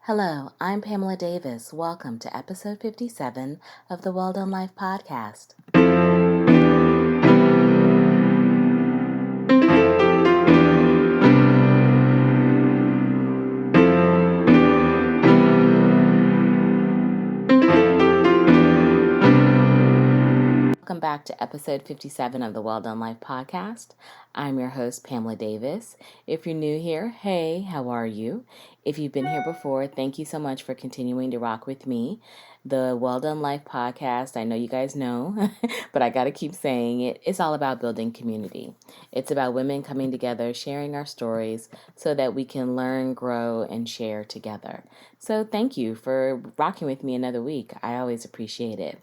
Hello, I'm Pamela Davis. Welcome to episode 57 of the Well Done Life podcast. Welcome back to episode 57 of the Well Done Life podcast. I'm your host, Pamela Davis. If you're new here, hey, how are you? If you've been here before, thank you so much for continuing to rock with me. The Well Done Life podcast, I know you guys know, but I got to keep saying it. It's all about building community. It's about women coming together, sharing our stories so that we can learn, grow, and share together. So thank you for rocking with me another week. I always appreciate it.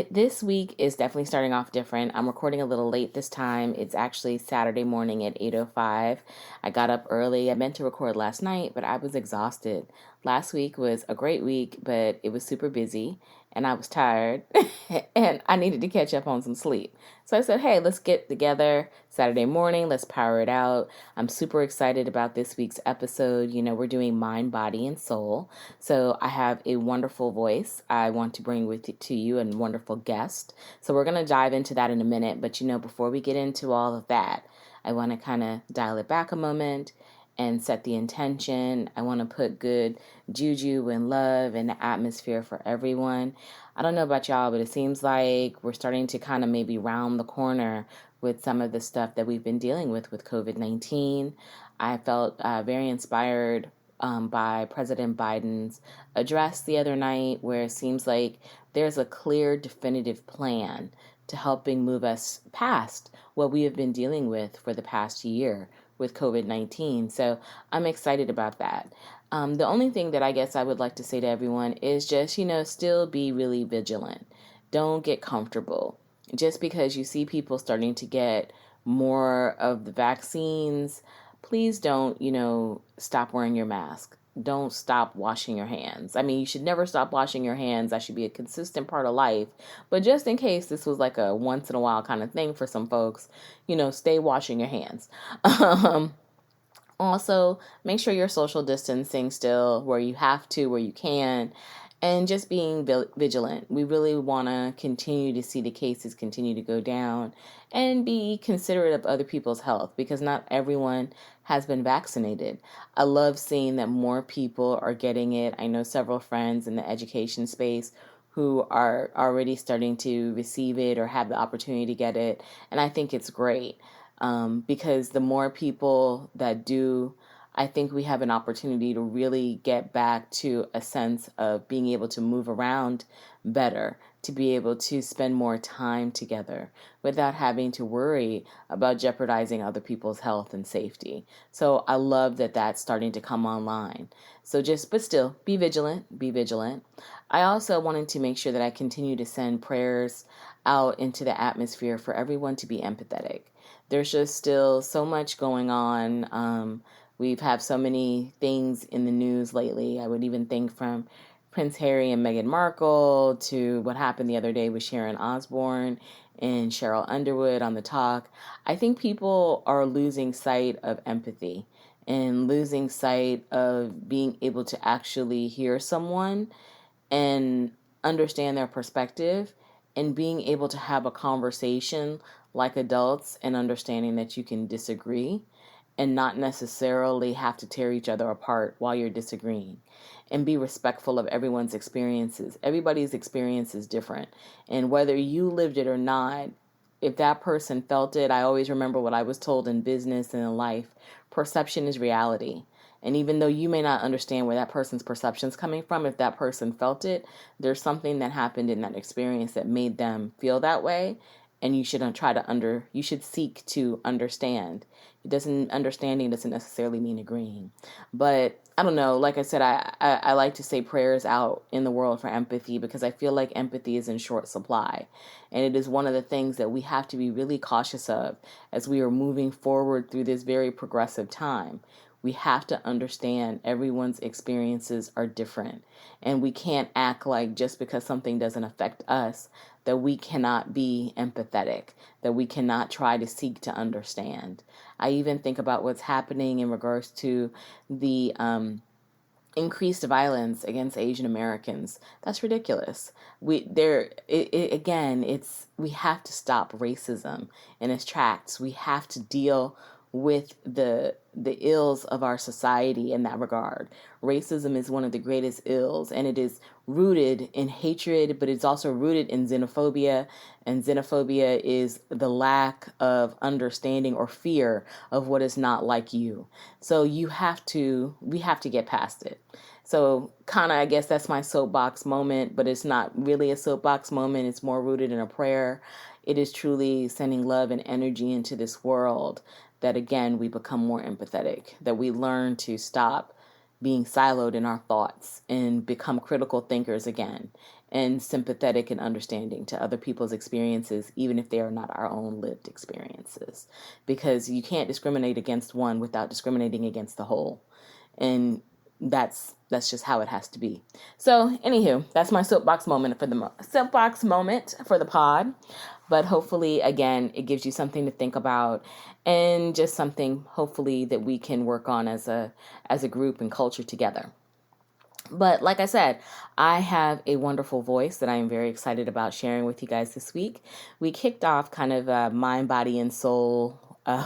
This week is definitely starting off different. I'm recording a little late this time. It's actually Saturday morning at 8:05. I got up early. I meant to record last night, but I was exhausted. Last week was a great week, but it was super busy and I was tired and I needed to catch up on some sleep. So I said, hey, let's get together Saturday morning. Let's power it out. I'm super excited about this week's episode. You know, we're doing mind, body, and soul. So I have a wonderful voice I want to bring to you, and wonderful guest. So we're going to dive into that in a minute. But, before we get into all of that, I want to kind of dial it back a moment and set the intention. I want to put good juju and love in the atmosphere for everyone. I don't know about y'all, but it seems like we're starting to kind of maybe round the corner with some of the stuff that we've been dealing with COVID-19. I felt very inspired by President Biden's address the other night, where it seems like there's a clear, definitive plan to helping move us past what we have been dealing with for the past year with COVID-19. So I'm excited about that. The only thing that I guess I would like to say to everyone is just, still be really vigilant. Don't get comfortable. Just because you see people starting to get more of the vaccines, please don't, stop wearing your mask. Don't stop washing your hands. I mean, you should never stop washing your hands. That should be a consistent part of life. But just in case this was like a once in a while kind of thing for some folks, stay washing your hands. Also, make sure you're social distancing still where you have to, where you can, and just being vigilant. We really want to continue to see the cases continue to go down and be considerate of other people's health, because not everyone has been vaccinated. I love seeing that more people are getting it. I know several friends in the education space who are already starting to receive it or have the opportunity to get it, and I think it's great. Because the more people that do, I think we have an opportunity to really get back to a sense of being able to move around better, to be able to spend more time together without having to worry about jeopardizing other people's health and safety. So I love that that's starting to come online. So but still, be vigilant, be vigilant. I also wanted to make sure that I continue to send prayers out into the atmosphere for everyone to be empathetic. There's just still so much going on. We've had so many things in the news lately. I would even think from Prince Harry and Meghan Markle to what happened the other day with Sharon Osbourne and Cheryl Underwood on The Talk. I think people are losing sight of empathy and losing sight of being able to actually hear someone and understand their perspective, and being able to have a conversation like adults and understanding that you can disagree and not necessarily have to tear each other apart while you're disagreeing, and be respectful of everyone's experiences. Everybody's experience is different, and whether you lived it or not, if that person felt it, I always remember what I was told in business and in life: perception is reality. And even though you may not understand where that person's perception is coming from, if that person felt it, there's something that happened in that experience that made them feel that way. And you should you should seek to understand. Understanding doesn't necessarily mean agreeing. But I don't know, like I said, I like to say prayers out in the world for empathy, because I feel like empathy is in short supply. And it is one of the things that we have to be really cautious of as we are moving forward through this very progressive time. We have to understand everyone's experiences are different, and we can't act like just because something doesn't affect us that we cannot be empathetic, that we cannot try to seek to understand. I even think about what's happening in regards to the increased violence against Asian Americans. That's ridiculous. We have to stop racism in its tracks. We have to deal with the ills of our society in that regard. Racism is one of the greatest ills, and it is rooted in hatred, but it's also rooted in xenophobia. And xenophobia is the lack of understanding or fear of what is not like you. So we have to get past it. So kind of, I guess that's my soapbox moment, but it's not really a soapbox moment. It's more rooted in a prayer. It is truly sending love and energy into this world, that again, we become more empathetic, that we learn to stop being siloed in our thoughts and become critical thinkers again, and sympathetic and understanding to other people's experiences, even if they are not our own lived experiences. Because you can't discriminate against one without discriminating against the whole. And that's just how it has to be. So, anywho, that's my soapbox moment for the pod. But hopefully, again, it gives you something to think about, and just something hopefully that we can work on as a group and culture together. But like I said, I have a wonderful voice that I am very excited about sharing with you guys this week. We kicked off kind of a mind, body, and soul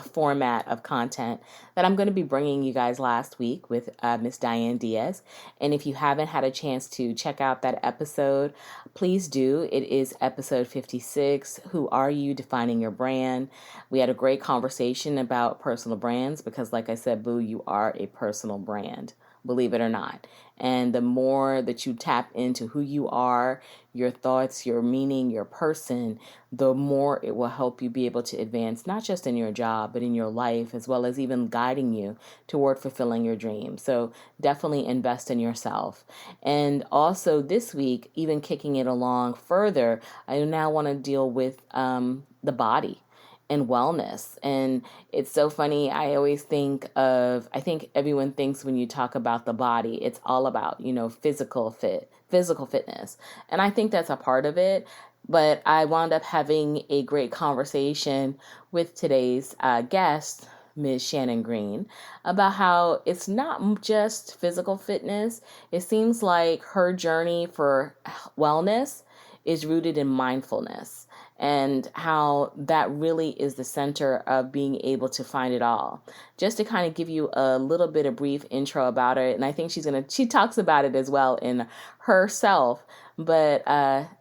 format of content that I'm going to be bringing you guys last week with Miss Diane Diaz. And if you haven't had a chance to check out that episode, please do. It is episode 56, Who Are You? Defining Your Brand. We had a great conversation about personal brands because, like I said, Boo, you are a personal brand, believe it or not. And the more that you tap into who you are, your thoughts, your meaning, your person, the more it will help you be able to advance, not just in your job, but in your life, as well as even guiding you toward fulfilling your dreams. So definitely invest in yourself. And also this week, even kicking it along further, I now want to deal with the body and wellness. And it's so funny. I think everyone thinks when you talk about the body, it's all about, physical fitness. And I think that's a part of it. But I wound up having a great conversation with today's guest, Ms. Shannon Green, about how it's not just physical fitness. It seems like her journey for wellness is rooted in mindfulness, and how that really is the center of being able to find it all. Just to kind of give you a little bit of brief intro about it, and I think she talks about it as well in herself, but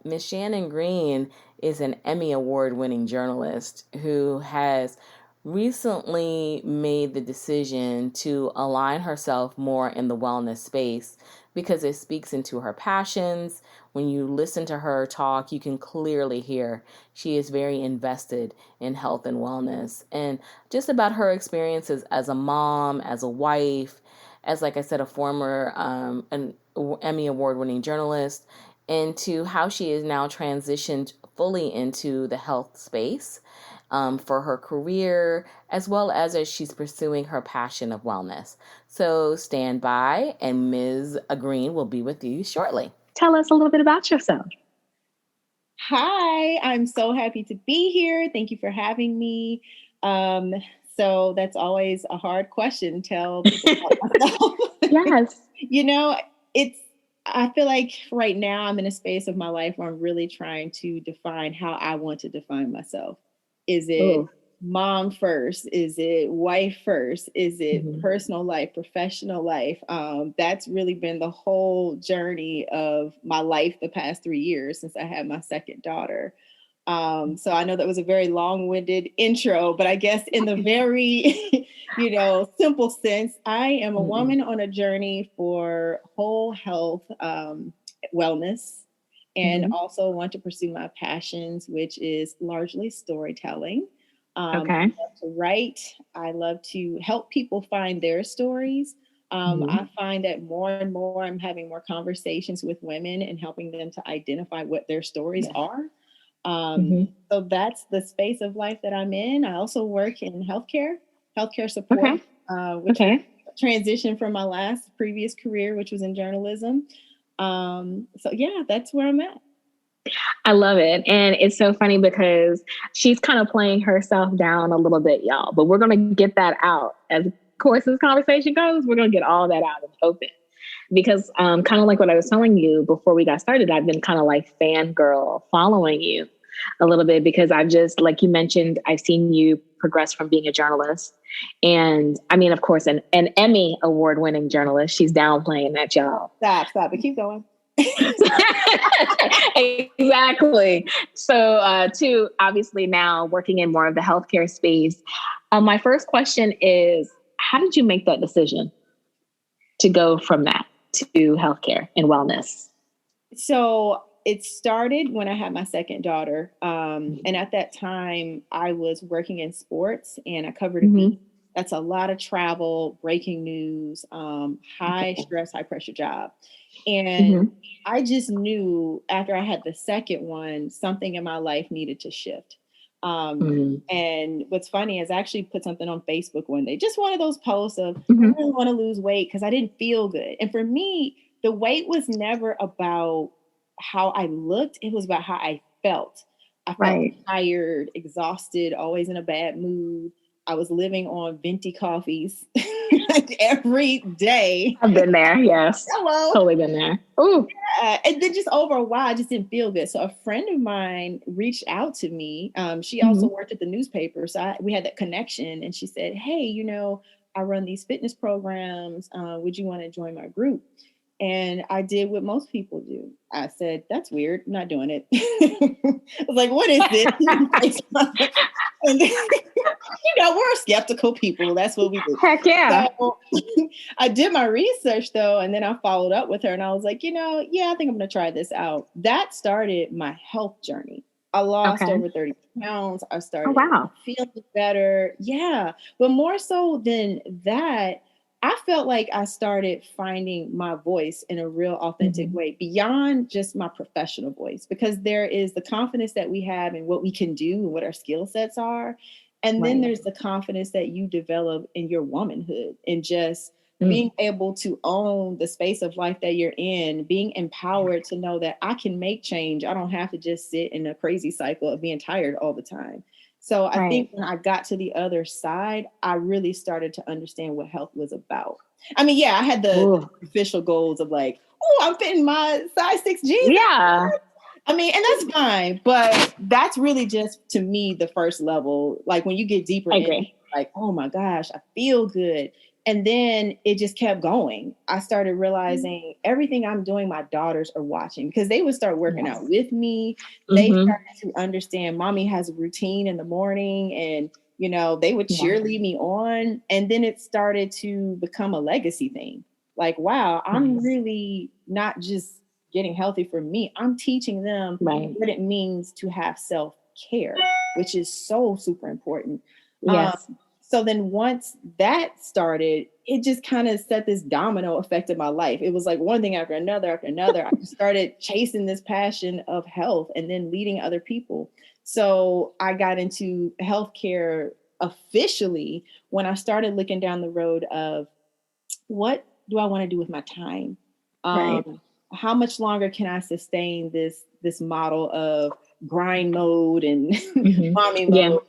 Miss Shannon Green is an Emmy-award winning journalist who has recently made the decision to align herself more in the wellness space because it speaks into her passions. When you listen to her talk, you can clearly hear she is very invested in health and wellness, and just about her experiences as a mom, as a wife, as, like I said, a former an Emmy award winning journalist, into how she is now transitioned fully into the health space for her career, as well as she's pursuing her passion of wellness. So stand by, and Ms. Green will be with you shortly. Tell us a little bit about yourself. Hi, I'm so happy to be here. Thank you for having me. So that's always a hard question. Tell people about myself. Yes. I feel like right now I'm in a space of my life where I'm really trying to define how I want to define myself. Is it mom first? Is it wife first? Is it personal life, professional life? That's really been the whole journey of my life the past 3 years since I had my second daughter. So I know that was a very long-winded intro, but I guess in the very, simple sense, I am a woman on a journey for whole health, wellness, and also want to pursue my passions, which is largely storytelling. I love to write. I love to help people find their stories. I find that more and more I'm having more conversations with women and helping them to identify what their stories are. So that's the space of life that I'm in. I also work in healthcare support, which transitioned from my previous career, which was in journalism. So yeah, that's where I'm at. I love it. And it's so funny because she's kind of playing herself down a little bit, y'all, but we're going to get that out. As of course this conversation goes, we're going to get all that out in the open. because kind of like what I was telling you before we got started, I've been kind of like fangirl following you a little bit because I've just, like you mentioned, I've seen you progress from being a journalist. And I mean, of course, an Emmy award winning journalist. She's downplaying that job. Stop, but keep going. Exactly. So, to obviously now working in more of the healthcare space, my first question is, how did you make that decision to go from that to healthcare and wellness? So it started when I had my second daughter. And at that time, I was working in sports and I covered a beat. That's a lot of travel, breaking news, high stress, high pressure job. And I just knew after I had the second one, something in my life needed to shift. And what's funny is I actually put something on Facebook one day, just one of those posts of, I really want to lose weight because I didn't feel good. And for me, the weight was never about how I looked. It was about how I felt. I felt tired, exhausted, always in a bad mood. I was living on venti coffees every day. I've been there. Yes. Hello. Totally been there. Ooh. And then just over a while, I just didn't feel good. So a friend of mine reached out to me. She also worked at the newspaper. So we had that connection. And she said, hey, you know, I run these fitness programs. Would you want to join my group? And I did what most people do. I said, that's weird. I'm not doing it. I was like, what is this? And then, you know, we're skeptical people. That's what we do. Heck yeah. So, I did my research though. And then I followed up with her and I was like, you know, yeah, I think I'm going to try this out. That started my health journey. I lost over 30 pounds. I started feeling better. Yeah. But more so than that, I felt like I started finding my voice in a real authentic way beyond just my professional voice, because there is the confidence that we have in what we can do and what our skill sets are. And then there's the confidence that you develop in your womanhood and just being able to own the space of life that you're in, being empowered to know that I can make change. I don't have to just sit in a crazy cycle of being tired all the time. So I think when I got to the other side, I really started to understand what health was about. I mean, yeah, I had the official goals of like, oh, I'm fitting my size 6 jeans. Yeah. I mean, and that's fine, but that's really just, to me, the first level. Like when you get deeper in, like, oh my gosh, I feel good. And then it just kept going. I started realizing everything I'm doing, my daughters are watching because they would start working out with me. They started to understand mommy has a routine in the morning and, you know, they would cheerlead me on. And then it started to become a legacy thing. Like, wow, I'm really not just getting healthy for me. I'm teaching them what it means to have self-care, which is so super important. Yes. So then once that started, it just kind of set this domino effect in my life. It was like one thing after another, after another. I just started chasing this passion of health and then leading other people. So I got into healthcare officially when I started looking down the road of what do I want to do with my time? How much longer can I sustain this model of grind mode and mommy mode?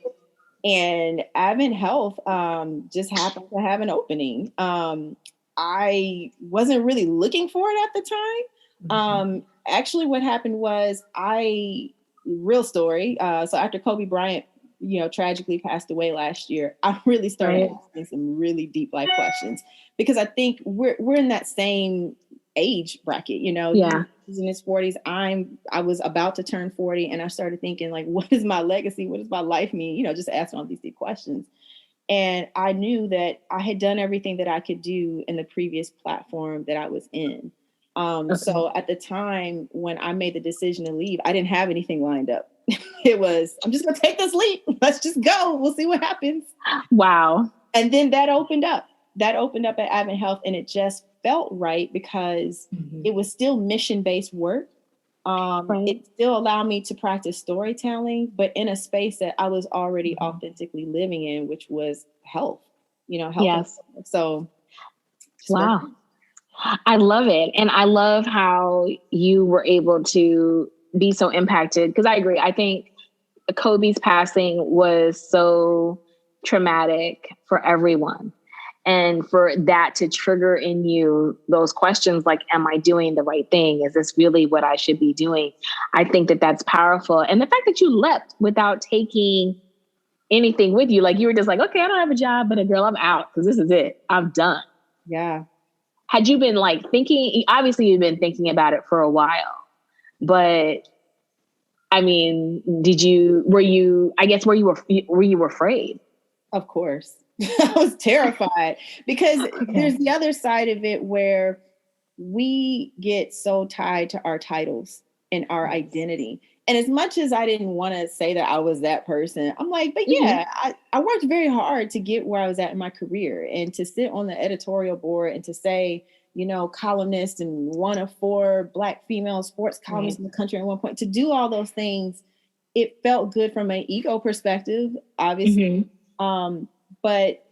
And AdventHealth just happened to have an opening. I wasn't really looking for it at the time. Actually, what happened was real story. So after Kobe Bryant, you know, tragically passed away last year, I really started asking some really deep life questions because I think we're in that same age bracket, you know. He's in his 40s. I was about to turn 40 and I started thinking like, what is my legacy? What does my life mean? You know, just asking all these deep questions. And I knew that I had done everything that I could do in the previous platform that I was in. So at the time when I made the decision to leave, I didn't have anything lined up. It was, I'm just going to take this leap. Let's just go. We'll see what happens. Wow. And then that opened up at AdventHealth, and it just felt right because it was still mission-based work. It still allowed me to practice storytelling, but in a space that I was already authentically living in, which was health, you know, health. Yes. So. Wow. I love it. And I love how you were able to be so impacted, because I agree. I think Kobe's passing was so traumatic for everyone. And for that to trigger in you those questions like, am I doing the right thing? Is this really what I should be doing? I think that that's powerful. And the fact that you leapt without taking anything with you, like you were just like, okay, I don't have a job, but girl, I'm out because this is it. I'm done. Yeah. Had you been like thinking, obviously you've been thinking about it for a while, but I mean, were you afraid? Of course. I was terrified because there's the other side of it where we get so tied to our titles and our identity. And as much as I didn't want to say that I was that person, I'm like, but yeah, I worked very hard to get where I was at in my career and to sit on the editorial board and to say, you know, columnist and one of 4 Black female sports columnists in the country at one point. To do all those things, it felt good from an ego perspective, obviously. But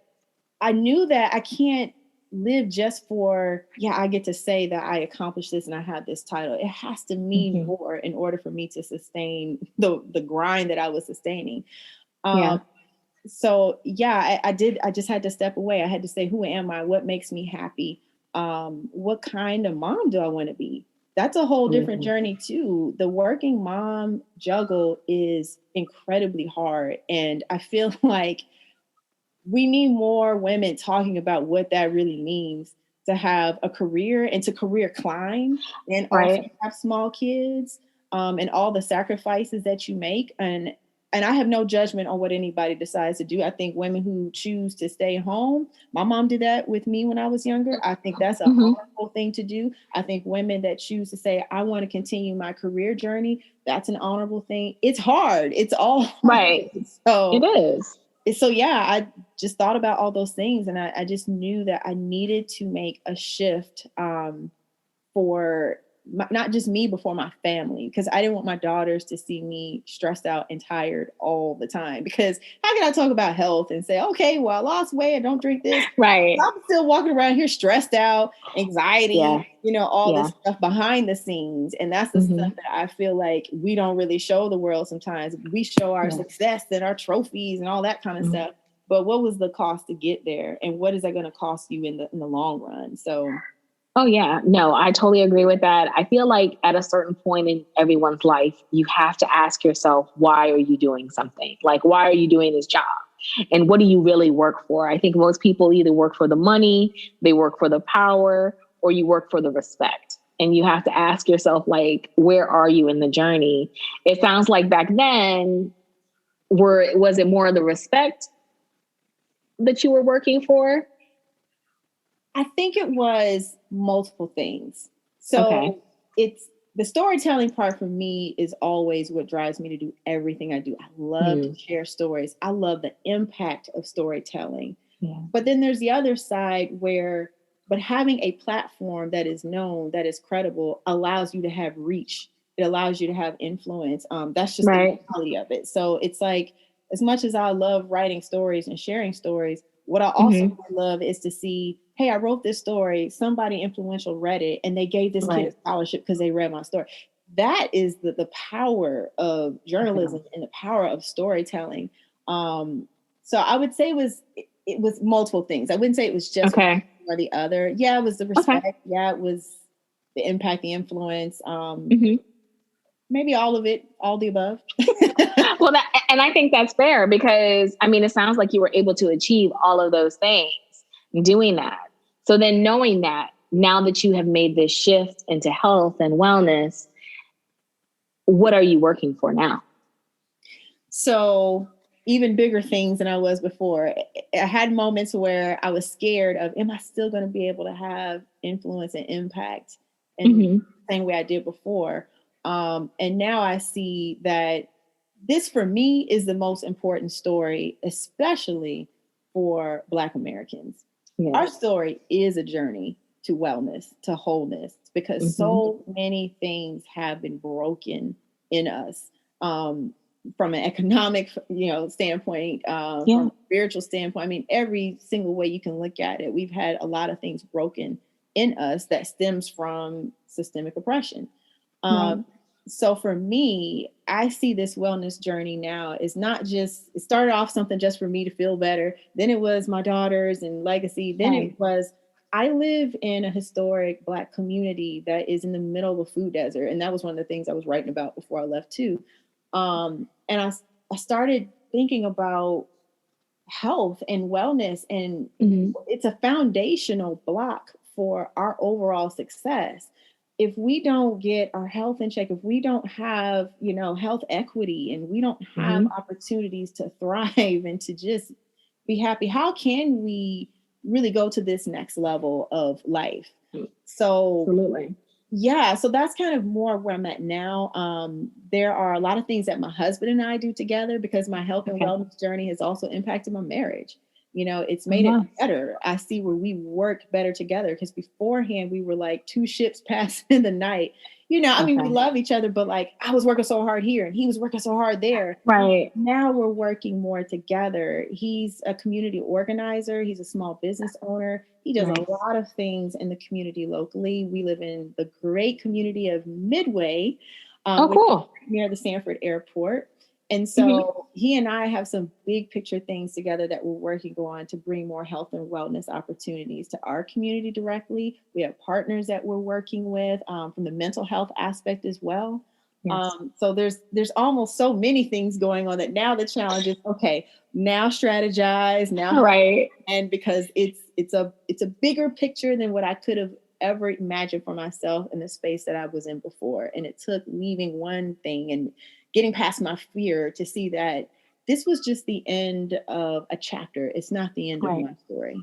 I knew that I can't live just for, I get to say that I accomplished this and I had this title. It has to mean more in order for me to sustain the grind that I was sustaining. So I did. I just had to step away. I had to say, who am I? What makes me happy? What kind of mom do I want to be? That's a whole different journey too. The working mom juggle is incredibly hard. And I feel like we need more women talking about what that really means to have a career and to career climb and also have small kids, and all the sacrifices that you make. And I have no judgment on what anybody decides to do. I think women who choose to stay home, my mom did that with me when I was younger. I think that's a honorable thing to do. I think women that choose to say, I want to continue my career journey, that's an honorable thing. It's hard. It's all hard. So it is. So I just thought about all those things, and I just knew that I needed to make a shift for not just me, but for my family, because I didn't want my daughters to see me stressed out and tired all the time. Because how can I talk about health and say, okay, well, I lost weight, I don't drink this. Right. I'm still walking around here stressed out, anxiety, all this stuff behind the scenes. And that's the stuff that I feel like we don't really show the world sometimes. We show our success and our trophies and all that kind of stuff. But what was the cost to get there? And what is that going to cost you in the long run? So oh, yeah. No, I totally agree with that. I feel like at a certain point in everyone's life, you have to ask yourself, why are you doing something? Like, why are you doing this job? And what do you really work for? I think most people either work for the money, they work for the power, or you work for the respect. And you have to ask yourself, like, where are you in the journey? It sounds like back then, was it more of the respect that you were working for? I think it was multiple things. So it's the storytelling part for me is always what drives me to do everything I do. I love to share stories. I love the impact of storytelling. But then there's the other side but having a platform that is known, that is credible, allows you to have reach. It allows you to have influence. That's just the reality of it. So it's like, as much as I love writing stories and sharing stories, what I also love is to see, hey, I wrote this story, somebody influential read it, and they gave this kid a scholarship because they read my story. That is the power of journalism and the power of storytelling. So I would say it was multiple things. I wouldn't say it was just one or the other. Yeah, it was the respect. Yeah, it was the impact, the influence. Maybe all of it, all the above. Well, and I think that's fair because, I mean, it sounds like you were able to achieve all of those things doing that. So then knowing that, now that you have made this shift into health and wellness, what are you working for now? So even bigger things than I was before. I had moments where I was scared of, am I still going to be able to have influence and impact in the same way I did before? And now I see that this, for me, is the most important story, especially for Black Americans. Our story is a journey to wellness, to wholeness, because so many things have been broken in us, from an economic, standpoint, from a spiritual standpoint. I mean, every single way you can look at it, we've had a lot of things broken in us that stems from systemic oppression. So for me, I see this wellness journey now is not just, it started off something just for me to feel better. Then it was my daughters and legacy. Then it was, I live in a historic Black community that is in the middle of a food desert. And that was one of the things I was writing about before I left too. And I started thinking about health and wellness, and it's a foundational block for our overall success. If we don't get our health in check, if we don't have, health equity, and we don't have opportunities to thrive and to just be happy, how can we really go to this next level of life? So absolutely. Yeah, so that's kind of more where I'm at now. There are a lot of things that my husband and I do together, because my health and wellness journey has also impacted my marriage. It's made it better. I see where we work better together, because beforehand we were like two ships passing in the night. We love each other, but like I was working so hard here and he was working so hard there. Right. Now we're working more together. He's a community organizer. He's a small business owner. He does a lot of things in the community locally. We live in the great community of Midway, cool, near the Sanford Airport. And so he and I have some big picture things together that we're working on to bring more health and wellness opportunities to our community directly. We have partners that we're working with from the mental health aspect as well. Yes. So there's almost so many things going on that now the challenge is, okay, now strategize, now and because it's a bigger picture than what I could have ever imagined for myself in the space that I was in before. And it took leaving one thing and getting past my fear to see that this was just the end of a chapter. It's not the end of my story.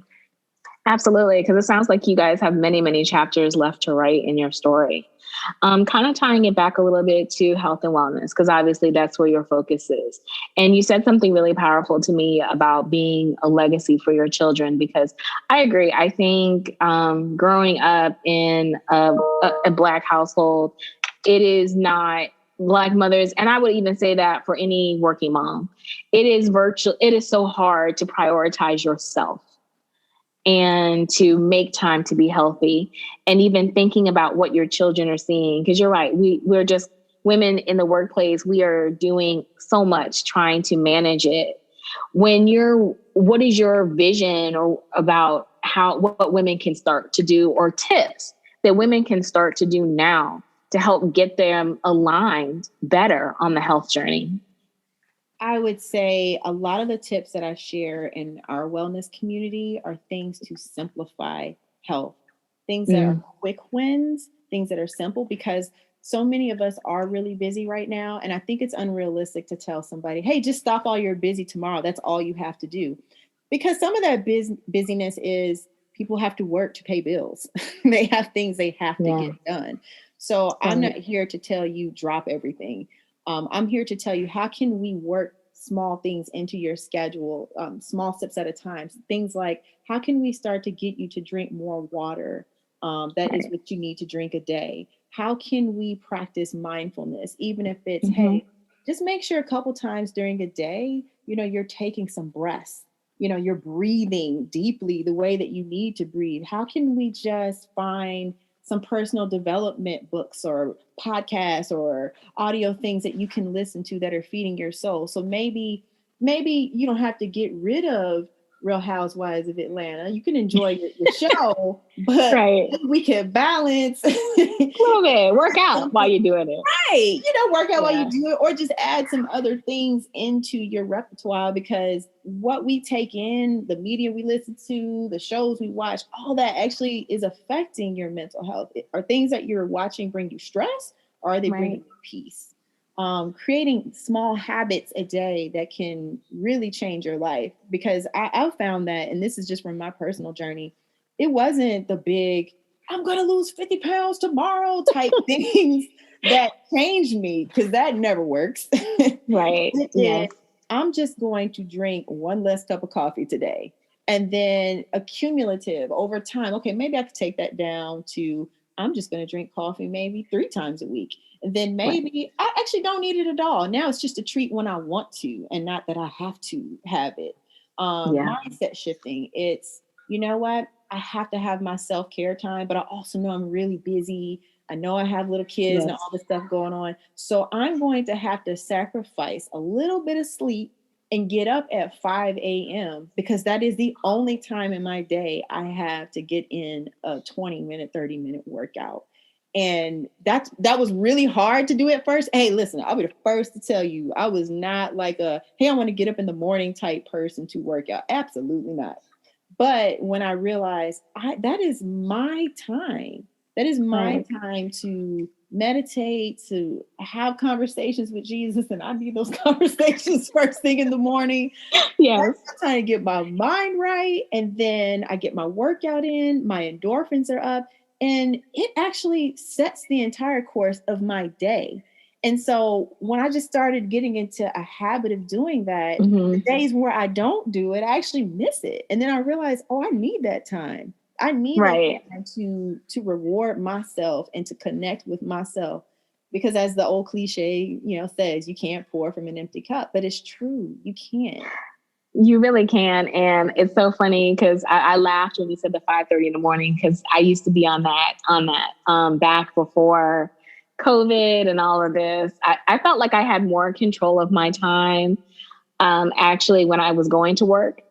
Absolutely. Because it sounds like you guys have many, many chapters left to write in your story. Kind of tying it back a little bit to health and wellness, because obviously that's where your focus is. And you said something really powerful to me about being a legacy for your children, because I agree. I think growing up in a Black household, it is not Black mothers. And I would even say that for any working mom, it is so hard to prioritize yourself and to make time to be healthy, and even thinking about what your children are seeing. Because you're right, we're just women in the workplace. We are doing so much trying to manage it. What is your vision or about what women can start to do, or tips that women can start to do now to help get them aligned better on the health journey? I would say a lot of the tips that I share in our wellness community are things to simplify health, things that are quick wins, things that are simple, because so many of us are really busy right now. And I think it's unrealistic to tell somebody, hey, just stop all your busy tomorrow. That's all you have to do. Because some of that busyness is people have to work to pay bills. They have things they have to get done. So I'm not here to tell you drop everything. I'm here to tell you, how can we work small things into your schedule, small steps at a time. Things like, how can we start to get you to drink more water? That is what you need to drink a day. How can we practice mindfulness? Even if it's, hey, just make sure a couple times during a day, you're taking some breaths, you're breathing deeply the way that you need to breathe. How can we just find some personal development books or podcasts or audio things that you can listen to that are feeding your soul? So maybe you don't have to get rid of Real Housewives of Atlanta. You can enjoy your show, but we can balance a little bit, work out while you're doing it. Right. Work out while you do it, or just add some other things into your repertoire, because what we take in, the media we listen to, the shows we watch, all that actually is affecting your mental health. Are things that you're watching bring you stress, or are they bringing you peace? Creating small habits a day that can really change your life, because I've found that, and this is just from my personal journey, it wasn't the big, I'm going to lose 50 pounds tomorrow type things that changed me, because that never works. Right. Yes. I'm just going to drink one less cup of coffee today, and then accumulative over time. Okay, maybe I could take that down to, I'm just going to drink coffee maybe 3 times a week. And then maybe I actually don't need it at all. Now it's just a treat when I want to, and not that I have to have it. Mindset shifting. It's, you know what? I have to have my self-care time, but I also know I'm really busy. I know I have little kids and all this stuff going on. So I'm going to have to sacrifice a little bit of sleep and get up at 5 a.m. because that is the only time in my day I have to get in a 20-minute, 30-minute workout. And that was really hard to do at first. Hey, listen, I'll be the first to tell you, I was not like hey, I want to get up in the morning type person to work out. Absolutely not. But when I realized that is my time, that is my time to meditate, to have conversations with Jesus. And I need those conversations first thing in the morning. Yes. I'm trying to get my mind right. And then I get my workout in, my endorphins are up, and it actually sets the entire course of my day. And so when I just started getting into a habit of doing that, the days where I don't do it, I actually miss it. And then I realized, I need that time. I need that time to reward myself and to connect with myself. Because as the old cliche, says, you can't pour from an empty cup, but it's true. You can't. You really can. And it's so funny because I laughed when you said the 5:30 in the morning, because I used to be on that back before COVID and all of this. I felt like I had more control of my time actually when I was going to work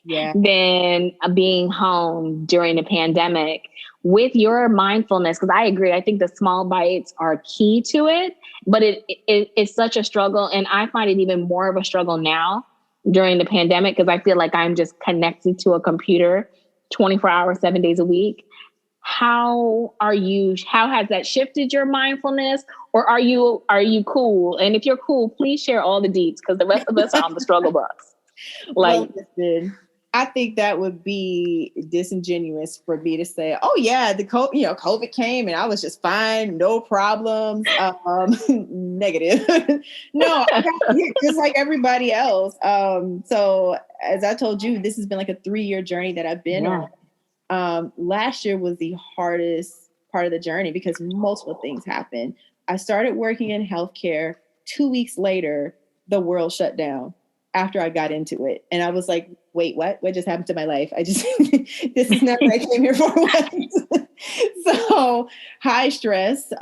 than being home during the pandemic. With your mindfulness, because I agree, I think the small bites are key to it, but it's such a struggle. And I find it even more of a struggle now during the pandemic, because I feel like I'm just connected to a computer 24 hours, 7 days a week. How has that shifted your mindfulness, or are you cool? And if you're cool, please share all the deets, because the rest of us are on the struggle bus. Listen, I think that would be disingenuous for me to say, oh yeah, COVID came and I was just fine, no problems. Negative. No, I got hit just like everybody else. So as I told you, this has been like a 3-year journey that I've been on. Last year was the hardest part of the journey because multiple things happened. I started working in healthcare. 2 weeks later, the world shut down after I got into it. And I was like, wait, what? What just happened to my life? This is not what I came here for. So high stress.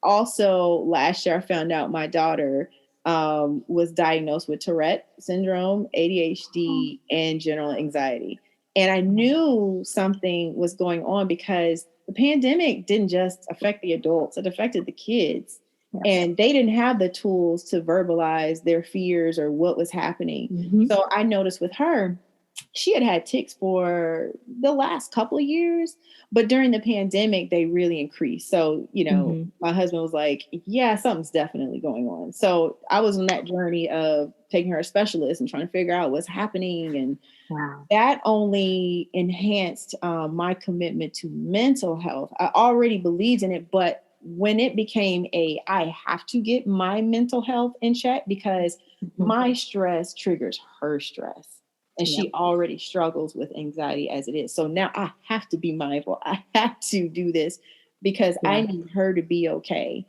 Also last year, I found out my daughter was diagnosed with Tourette syndrome, ADHD, and general anxiety. And I knew something was going on because the pandemic didn't just affect the adults, it affected the kids. And they didn't have the tools to verbalize their fears or what was happening. So I noticed with her, she had tics for the last couple of years, but during the pandemic, they really increased. So, my husband was like, yeah, something's definitely going on. So I was on that journey of taking her to a specialist and trying to figure out what's happening. And that only enhanced my commitment to mental health. I already believed in it, but when it became I have to get my mental health in check because my stress triggers her stress. And she already struggles with anxiety as it is. So now I have to be mindful. I have to do this because I need her to be okay.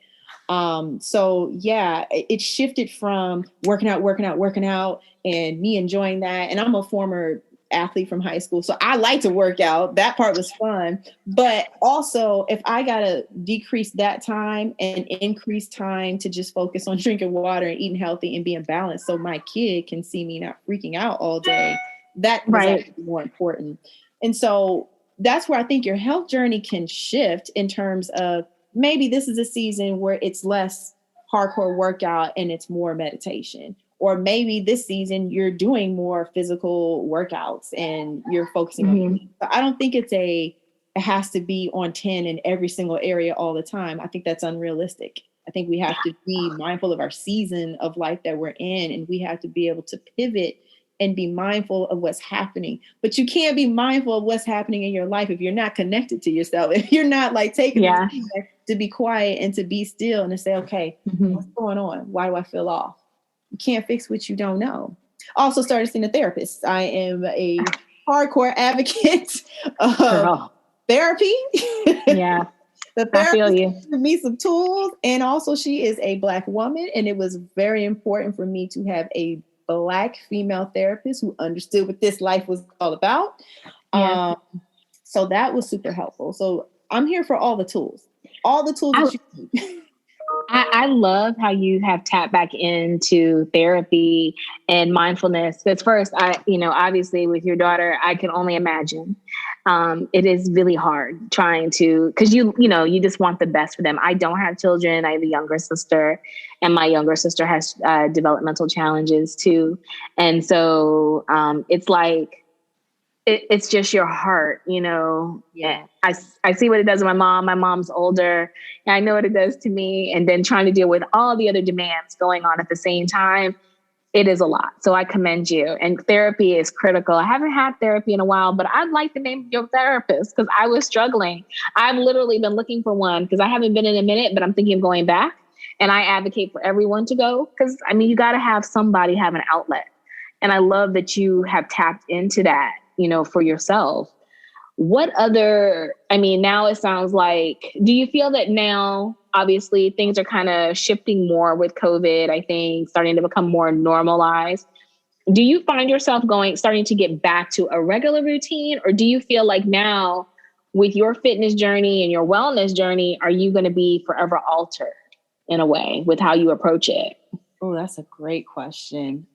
So it shifted from working out and me enjoying that. And I'm a former athlete from high school, so I like to work out. That part was fun. But also, if I gotta decrease that time and increase time to just focus on drinking water and eating healthy and being balanced, so my kid can see me not freaking out all day, that was actually more important. And so that's where I think your health journey can shift in terms of maybe this is a season where it's less hardcore workout and it's more meditation. Or maybe this season you're doing more physical workouts and you're focusing on it. So I don't think it has to be on 10 in every single area all the time. I think that's unrealistic. I think we have to be mindful of our season of life that we're in, and we have to be able to pivot and be mindful of what's happening. But you can't be mindful of what's happening in your life if you're not connected to yourself, if you're not like taking the time to be quiet and to be still and to say, okay, what's going on? Why do I feel off? You can't fix what you don't know. Also started seeing a therapist. I am a hardcore advocate of therapy. Yeah. The therapist gave me some tools. And also she is a Black woman. And it was very important for me to have a Black female therapist who understood what this life was all about. Yeah. So that was super helpful. So I'm here for all the tools that you need. I love how you have tapped back into therapy and mindfulness. Because first, obviously with your daughter, I can only imagine. It is really hard trying to, because you just want the best for them. I don't have children. I have a younger sister, and my younger sister has developmental challenges too. And so it's like, it's just your heart, Yeah. I see what it does to my mom. My mom's older, and I know what it does to me. And then trying to deal with all the other demands going on at the same time, it is a lot. So I commend you. And therapy is critical. I haven't had therapy in a while, but I'd like to name your therapist because I was struggling. I've literally been looking for one because I haven't been in a minute, but I'm thinking of going back. And I advocate for everyone to go because, you got to have somebody have an outlet. And I love that you have tapped into that, for yourself. What other, now it sounds like, do you feel that now, obviously, things are kind of shifting more with COVID, I think, starting to become more normalized. Do you find yourself starting to get back to a regular routine? Or do you feel like now, with your fitness journey and your wellness journey, are you going to be forever altered in a way with how you approach it? Oh, that's a great question.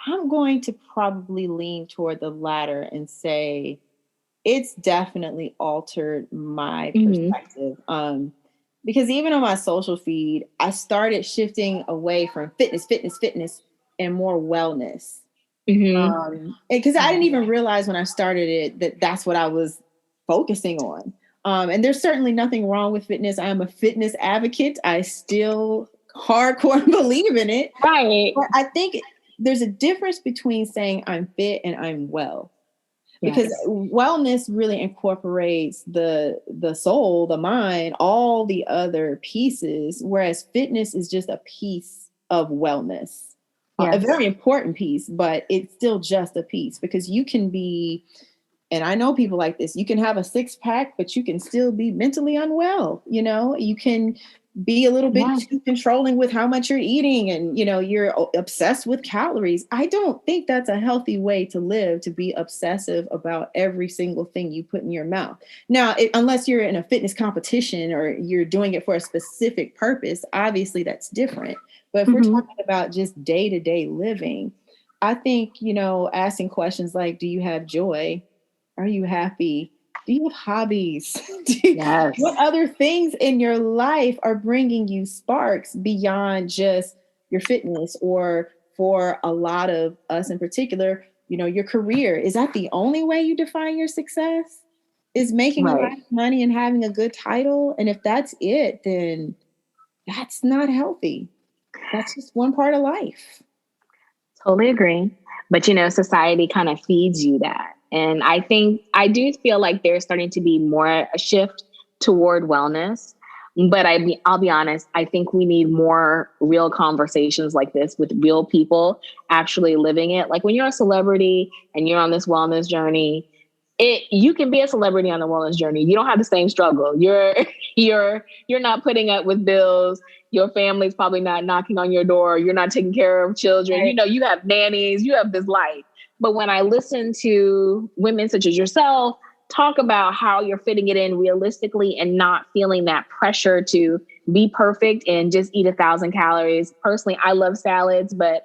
I'm going to probably lean toward the latter and say it's definitely altered my perspective. Because even on my social feed, I started shifting away from fitness, and more wellness. Because I didn't even realize when I started it that that's what I was focusing on. And there's certainly nothing wrong with fitness. I am a fitness advocate. I still hardcore believe in it. Right. But I think there's a difference between saying I'm fit and I'm well. Yes. Because wellness really incorporates the soul, the mind, all the other pieces, whereas fitness is just a piece of wellness. Yes. A very important piece, but it's still just a piece because you can be, and I know people like this, you can have a 6-pack, but you can still be mentally unwell. You can be a little bit too controlling with how much you're eating and, you're obsessed with calories. I don't think that's a healthy way to live, to be obsessive about every single thing you put in your mouth. Now, unless you're in a fitness competition or you're doing it for a specific purpose, obviously that's different. But if we're talking about just day-to-day living, I think, asking questions like, do you have joy? Are you happy? Do you have hobbies? Yes. What other things in your life are bringing you sparks beyond just your fitness? Or for a lot of us in particular, your career. Is that the only way you define your success? Is making a lot of money and having a good title? And if that's it, then that's not healthy. That's just one part of life. Totally agree. But, society kind of feeds you that. And I do feel like there's starting to be more a shift toward wellness. But I'll be honest, I think we need more real conversations like this with real people actually living it. Like when you're a celebrity and you're on this wellness journey, you can be a celebrity on the wellness journey. You don't have the same struggle. You're not putting up with bills. Your family's probably not knocking on your door. You're not taking care of children. Right. You have nannies. You have this life. But when I listen to women such as yourself talk about how you're fitting it in realistically and not feeling that pressure to be perfect and just eat 1,000 calories. Personally, I love salads, but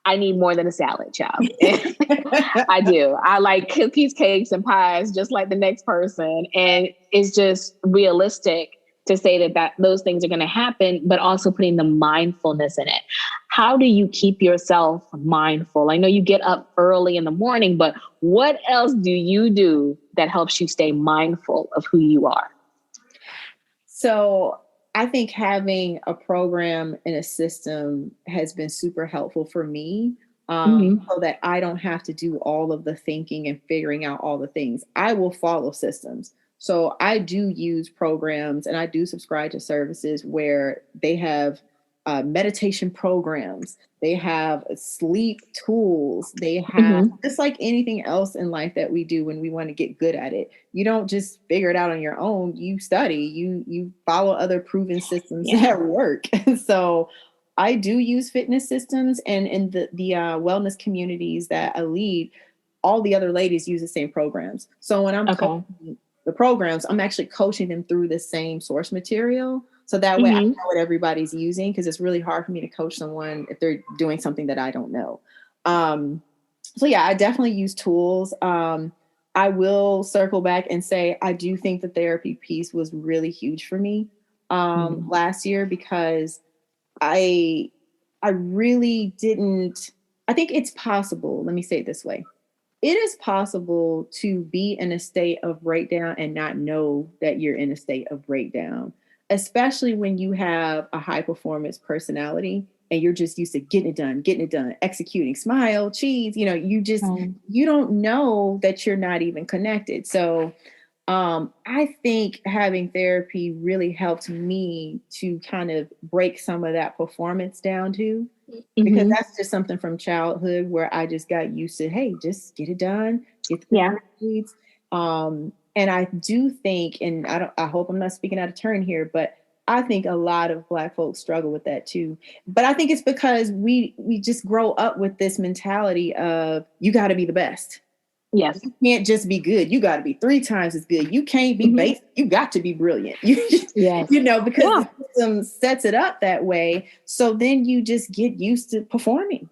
I need more than a salad, child. I do. I like cookies, cakes, and pies, just like the next person. And it's just realistic to say that those things are going to happen, but also putting the mindfulness in it. How do you keep yourself mindful? I know you get up early in the morning, but what else do you do that helps you stay mindful of who you are? So I think having a program and a system has been super helpful for me, so that I don't have to do all of the thinking and figuring out all the things. I will follow systems. So I do use programs and I do subscribe to services where they have meditation programs. They have sleep tools. They have just like anything else in life that we do when we want to get good at it. You don't just figure it out on your own. You study, you follow other proven systems that work. So I do use fitness systems, and in the wellness communities that I lead, all the other ladies use the same programs. So when I'm coaching the programs, I'm actually coaching them through the same source material. So that way I know what everybody's using, because it's really hard for me to coach someone if they're doing something that I don't know. So yeah, I definitely use tools. I will circle back and say, I do think the therapy piece was really huge for me last year, because I really didn't, I think it's possible. Let me say it this way. It is possible to be in a state of breakdown and not know that you're in a state of breakdown, especially when you have a high performance personality and you're just used to getting it done, executing, smile, cheese, you just, you don't know that you're not even connected. So I think having therapy really helped me to kind of break some of that performance down too, because that's just something from childhood where I just got used to, hey, just get it done, get the needs. And I do think, and I hope I'm not speaking out of turn here, but I think a lot of Black folks struggle with that too. But I think it's because we just grow up with this mentality of, you got to be the best. Yes. You can't just be good. You got to be 3 times as good. You can't be basic. You got to be brilliant. Because the system sets it up that way. So then you just get used to performing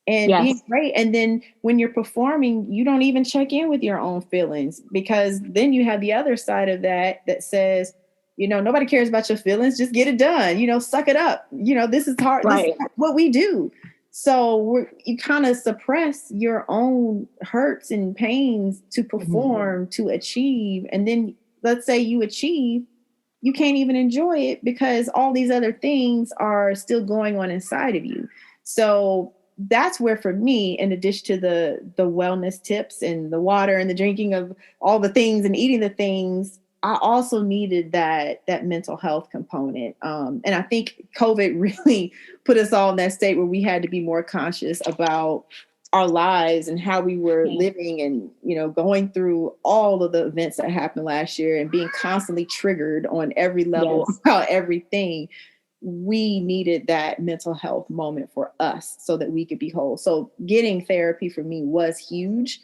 and being great. And then when you're performing, you don't even check in with your own feelings, because then you have the other side of that says, nobody cares about your feelings. Just get it done. Suck it up. This is hard. Right. This is what we do. So you kind of suppress your own hurts and pains to perform, to achieve. And then let's say you achieve, you can't even enjoy it because all these other things are still going on inside of you. So that's where, for me, in addition to the wellness tips and the water and the drinking of all the things and eating the things, I also needed that mental health component. And I think COVID really put us all in that state where we had to be more conscious about our lives and how we were living and, going through all of the events that happened last year and being constantly triggered on every level about everything. We needed that mental health moment for us so that we could be whole. So getting therapy for me was huge.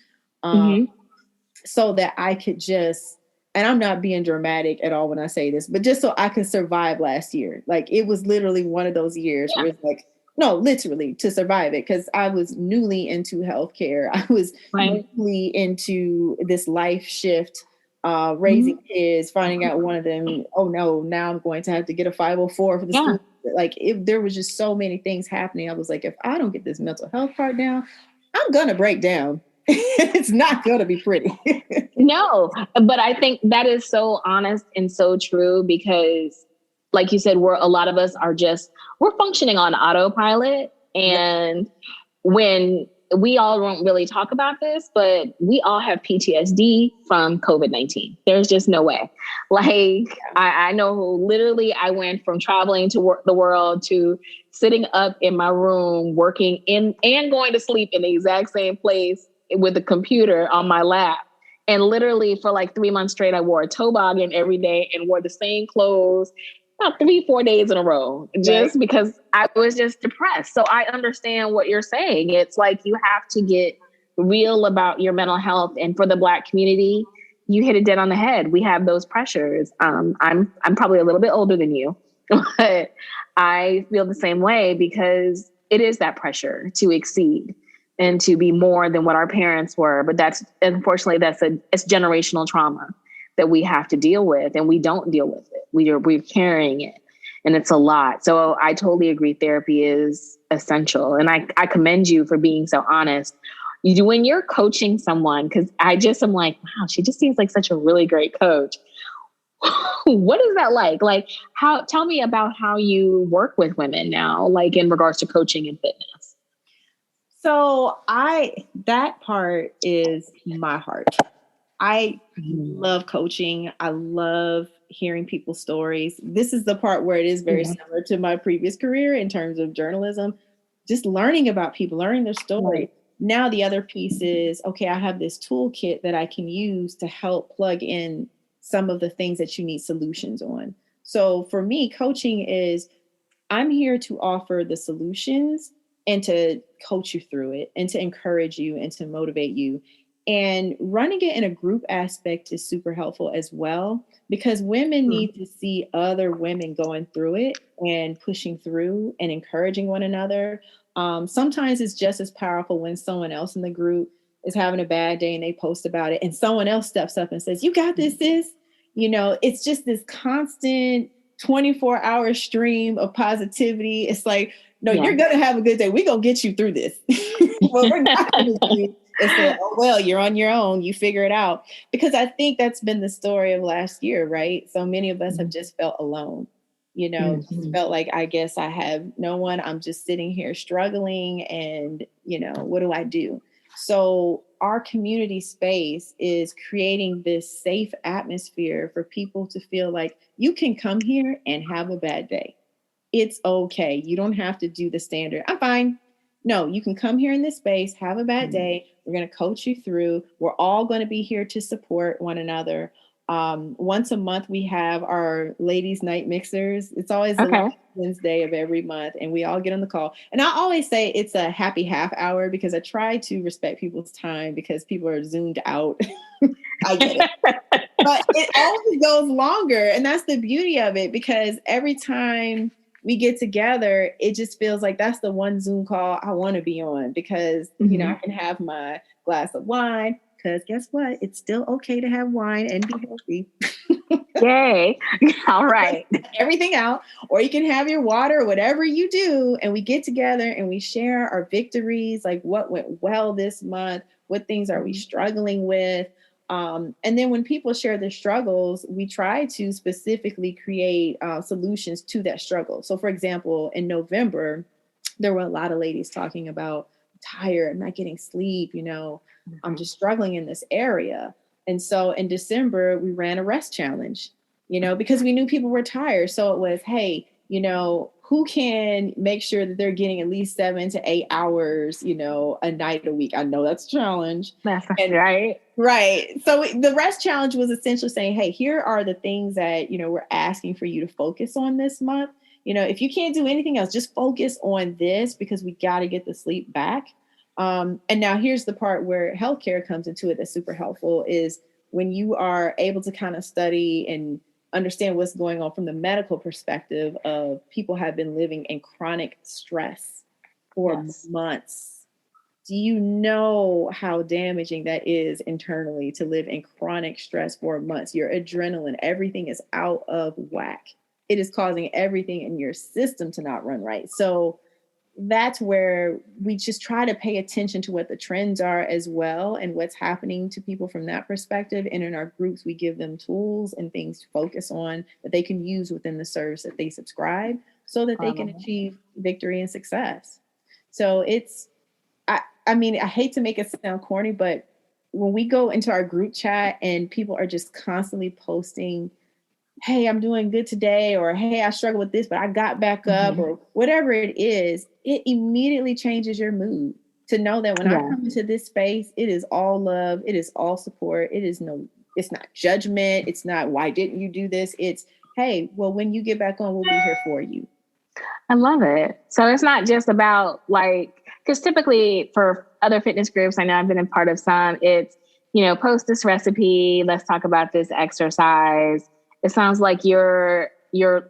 So that I could just, and I'm not being dramatic at all when I say this, but just so I could survive last year. Like, it was literally one of those years where it's like, no, literally to survive it. Cause I was newly into healthcare. I was newly into this life shift, raising kids, finding out one of them, oh no, now I'm going to have to get a 504 for the school. Like, there was just so many things happening. I was like, if I don't get this mental health part down, I'm going to break down. It's not going to be pretty. No, but I think that is so honest and so true, because like you said, a lot of us are we're functioning on autopilot. And when we all don't really talk about this, but we all have PTSD from COVID-19. There's just no way. Like, I know literally I went from traveling to the world to sitting up in my room, working in and going to sleep in the exact same place with a computer on my lap. And literally for like 3 months straight, I wore a toboggan every day and wore the same clothes about 3-4 days in a row, just because I was just depressed. So I understand what you're saying. It's like, you have to get real about your mental health. And for the Black community, you hit it dead on the head. We have those pressures. I'm probably a little bit older than you, but I feel the same way, because it is that pressure to exceed and to be more than what our parents were. But unfortunately, it's generational trauma that we have to deal with, and we don't deal with it. We're carrying it, and it's a lot. So I totally agree. Therapy is essential. And I commend you for being so honest. When you're coaching someone, because I'm like, wow, she just seems like such a really great coach. What is that like? Like, tell me about how you work with women now, like in regards to coaching and fitness. So that part is my heart. I love coaching. I love hearing people's stories. This is the part where it is very similar to my previous career in terms of journalism, just learning about people, learning their story. Right. Now the other piece is, okay, I have this toolkit that I can use to help plug in some of the things that you need solutions on. So for me, coaching is, I'm here to offer the solutions and to coach you through it and to encourage you and to motivate you. And running it in a group aspect is super helpful as well, because women need to see other women going through it and pushing through and encouraging one another. Sometimes it's just as powerful when someone else in the group is having a bad day and they post about it and someone else steps up and says, "You got this, sis." You know, it's just this constant 24-hour stream of positivity. It's like, no, you're going to have a good day. We're going to get you through this. What we're not going to do is say, "Oh, well, you're on your own. You figure it out." Because I think that's been the story of last year, right? So many of us have just felt alone, you know, just felt like, I guess I have no one. I'm just sitting here struggling and, you know, what do I do? So our community space is creating this safe atmosphere for people to feel like you can come here and have a bad day. It's okay. You don't have to do the standard. "I'm fine." No, you can come here in this space, have a bad day. We're going to coach you through. We're all going to be here to support one another. Once a month, we have our ladies' night mixers. It's always the last Wednesday of every month, and we all get on the call. And I always say it's a happy half hour because I try to respect people's time because people are zoomed out. I get it. But it always goes longer. And that's the beauty of it, because every time we get together, it just feels like that's the one Zoom call I want to be on, because, you know, I can have my glass of wine, because guess what? It's still okay to have wine and be healthy. Yay. All right. Everything out. Or you can have your water, whatever you do. And we get together and we share our victories, like what went well this month, what things are we struggling with. And then when people share their struggles, we try to specifically create solutions to that struggle. So, for example, in November, there were a lot of ladies talking about, "I'm tired, I'm not getting sleep, you know, I'm just struggling in this area." And so in December, we ran a rest challenge, you know, because we knew people were tired. So it was, hey, you know, who can make sure that they're getting at least 7 to 8 hours, you know, a night a week? I know that's a challenge. That's right. Right. So the rest challenge was essentially saying, hey, here are the things that, you know, we're asking for you to focus on this month. You know, if you can't do anything else, just focus on this, because we got to get the sleep back. And now here's the part where healthcare comes into it that's super helpful, is when you are able to kind of study and understand what's going on from the medical perspective of people have been living in chronic stress for months. Do you know how damaging that is internally to live in chronic stress for months? Your adrenaline, everything is out of whack. It is causing everything in your system to not run right. So that's where we just try to pay attention to what the trends are as well and what's happening to people from that perspective. And in our groups, we give them tools and things to focus on that they can use within the service that they subscribe so that they can achieve victory and success. So it's, I mean, I hate to make it sound corny, but when we go into our group chat and people are just constantly posting, "Hey, I'm doing good today," or "Hey, I struggle with this, but I got back up," or whatever it is, it immediately changes your mood to know that when I come into this space, it is all love. It is all support. It's not judgment. It's not, "Why didn't you do this?" It's, "Hey, well, when you get back on, we'll be here for you." I love it. So it's not just about like, because typically for other fitness groups, I know I've been a part of some, it's, you know, post this recipe, let's talk about this exercise. It sounds like you're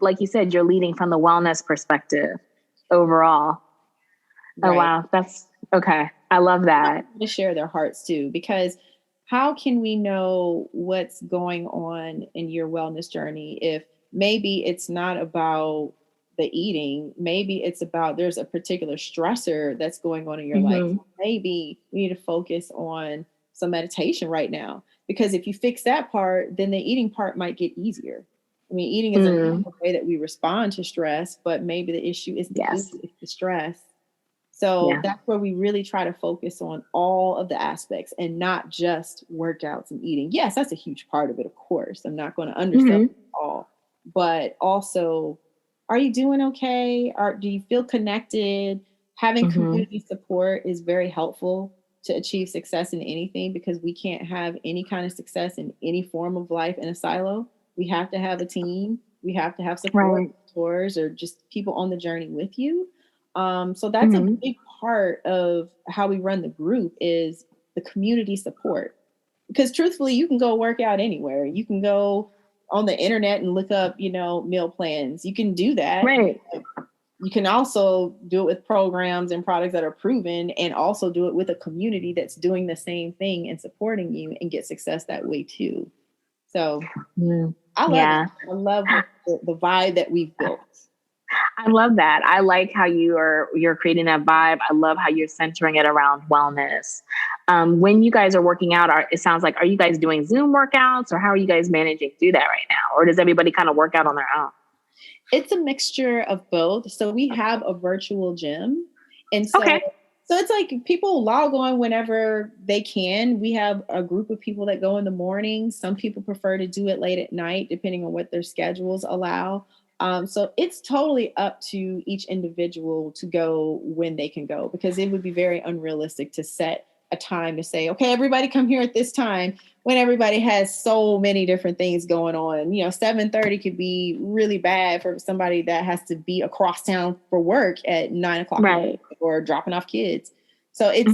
like you said, you're leading from the wellness perspective overall. Right. Oh, wow. That's okay. I love that. To share their hearts too, because how can we know what's going on in your wellness journey if maybe it's not about the eating, maybe it's about there's a particular stressor that's going on in your life. Maybe we need to focus on some meditation right now, because if you fix that part, then the eating part might get easier. I mean, eating is a way that we respond to stress, but maybe the issue isn't the stress. So that's where we really try to focus on all of the aspects and not just workouts and eating. Yes, that's a huge part of it, of course. I'm not going to undersell it all, but also, are you doing okay? Do you feel connected? Having community support is very helpful to achieve success in anything, because we can't have any kind of success in any form of life in a silo. We have to have a team. We have to have support, mentors, or just people on the journey with you. So that's a big part of how we run the group, is the community support. Because truthfully, you can go work out anywhere. You can go on the internet and look up, meal plans. You can do that. Right. You can also do it with programs and products that are proven, and also do it with a community that's doing the same thing and supporting you, and get success that way too. So I love the vibe that we've built. I love that. I like how you're creating that vibe. I love how you're centering it around wellness. When you guys are working out, it sounds like, are you guys doing Zoom workouts, or how are you guys managing to do that right now? Or does everybody kind of work out on their own? It's a mixture of both. So we have a virtual gym. And so, so it's like people log on whenever they can. We have a group of people that go in the morning. Some people prefer to do it late at night, depending on what their schedules allow. So it's totally up to each individual to go when they can go, because it would be very unrealistic to set a time to say, okay, everybody come here at this time, when everybody has so many different things going on. 7:30 could be really bad for somebody that has to be across town for work at 9:00 right. or dropping off kids. So it's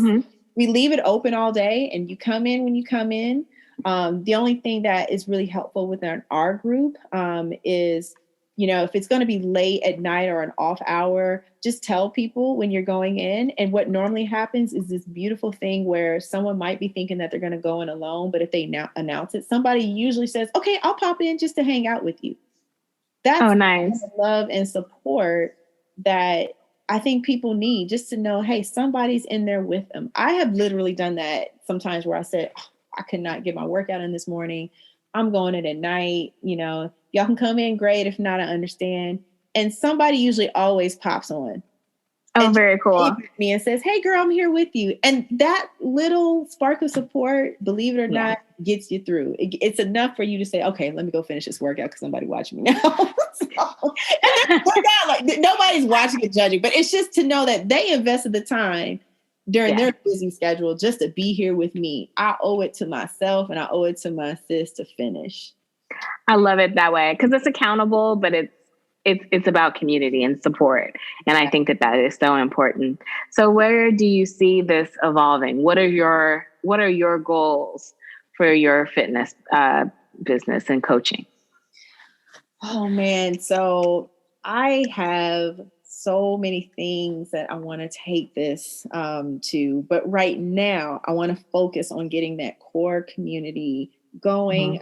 we leave it open all day, and you come in when you come in. The only thing that is really helpful within our group is, if it's going to be late at night or an off hour, just tell people when you're going in. And what normally happens is this beautiful thing where someone might be thinking that they're going to go in alone, but if they announce it, somebody usually says, okay, I'll pop in just to hang out with you. That's nice. The love and support that I think people need, just to know, hey, somebody's in there with them. I have literally done that sometimes where I said, I could not get my workout in this morning. I'm going in at night, y'all can come in, great. If not, I understand. And somebody usually always pops on. Oh, very cool. Me and says, hey girl, I'm here with you. And that little spark of support, believe it or not, gets you through. It's enough for you to say, okay, let me go finish this workout because somebody watching me now. Nobody's watching and judging, but it's just to know that they invested the time during their busy schedule just to be here with me. I owe it to myself, and I owe it to my sis to finish. I love it that way, because it's accountable, but it's about community and support. And I think that is so important. So where do you see this evolving? What are your goals for your fitness business and coaching? Oh man. So I have so many things that I want to take this to, but right now I want to focus on getting that core community going.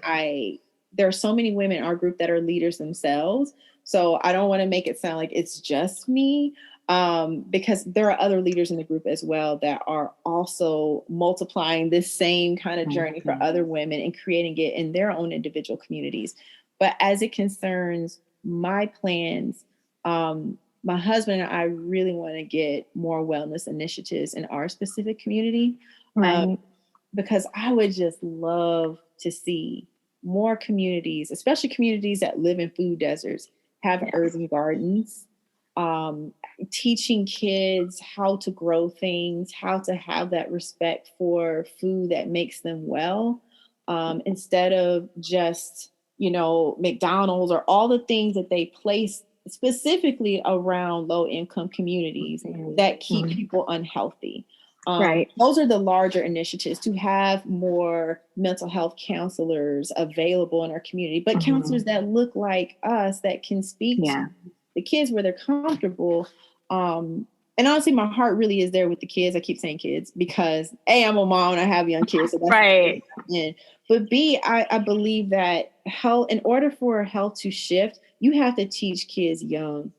There are so many women in our group that are leaders themselves. So I don't want to make it sound like it's just me, because there are other leaders in the group as well that are also multiplying this same kind of journey for other women and creating it in their own individual communities. But as it concerns my plans, my husband and I really want to get more wellness initiatives in our specific community, because I would just love to see more communities, especially communities that live in food deserts, have urban gardens, teaching kids how to grow things, how to have that respect for food that makes them well, instead of just, McDonald's or all the things that they place specifically around low-income communities that keep people unhealthy. Those are the larger initiatives, to have more mental health counselors available in our community, but counselors that look like us, that can speak to the kids where they're comfortable. And honestly, my heart really is there with the kids. I keep saying kids because A, I'm a mom and I have young kids. So that's But B, I believe that health, in order for health to shift, you have to teach kids young.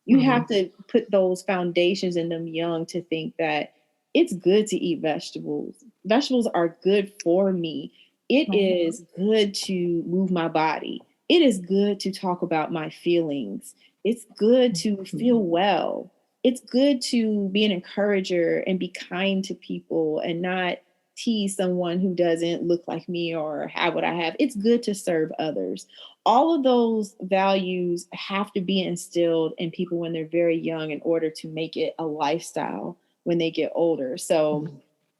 You have to put those foundations in them young to think that it's good to eat vegetables. Vegetables are good for me. It is good to move my body. It is good to talk about my feelings. It's good to feel well. It's good to be an encourager and be kind to people and not tease someone who doesn't look like me or have what I have. It's good to serve others. All of those values have to be instilled in people when they're very young in order to make it a lifestyle when they get older. So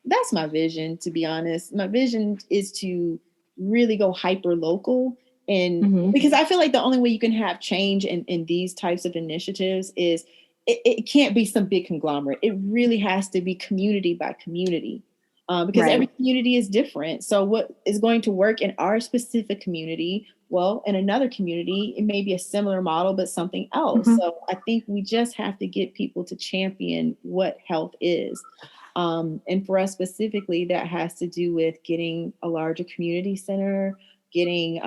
that's my vision, to be honest. My vision is to really go hyper local. And because I feel like the only way you can have change in these types of initiatives is it can't be some big conglomerate. It really has to be community by community. because every community is different. So what is going to work in our specific community? Well, in another community, it may be a similar model, but something else. So I think we just have to get people to champion what health is. And for us specifically, that has to do with getting a larger community center, getting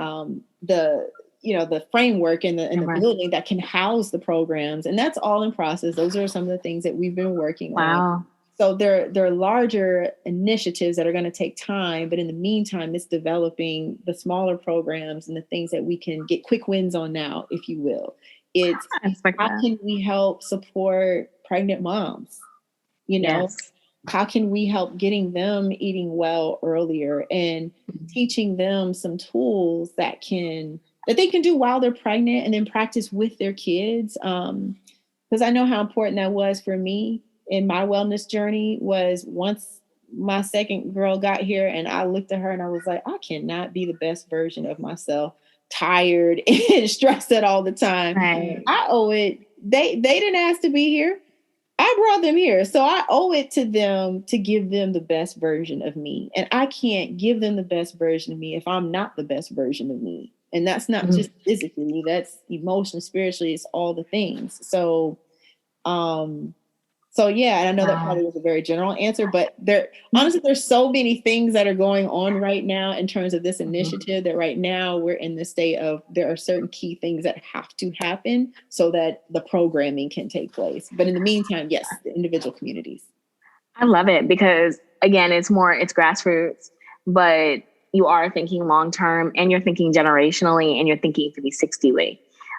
the framework and the building that can house the programs. And that's all in process. Those are some of the things that we've been working on. So there are larger initiatives that are going to take time, but in the meantime, it's developing the smaller programs and the things that we can get quick wins on now, if you will. It's how can we help support pregnant moms? How can we help getting them eating well earlier and teaching them some tools that they can do while they're pregnant and then practice with their kids? Because I know how important that was for me in my wellness journey. Was once my second girl got here and I looked at her and I was like, I cannot be the best version of myself, tired and stressed out all the time. I owe it. They didn't ask to be here. I brought them here. So I owe it to them to give them the best version of me. And I can't give them the best version of me if I'm not the best version of me. And that's not just physically, that's emotionally, spiritually, it's all the things. So yeah, and I know that probably was a very general answer, but honestly, there's so many things that are going on right now in terms of this initiative that right now we're in the state of there are certain key things that have to happen so that the programming can take place. But in the meantime, yes, the individual communities. I love it because again, it's grassroots, but you are thinking long-term and you're thinking generationally and you're thinking 360,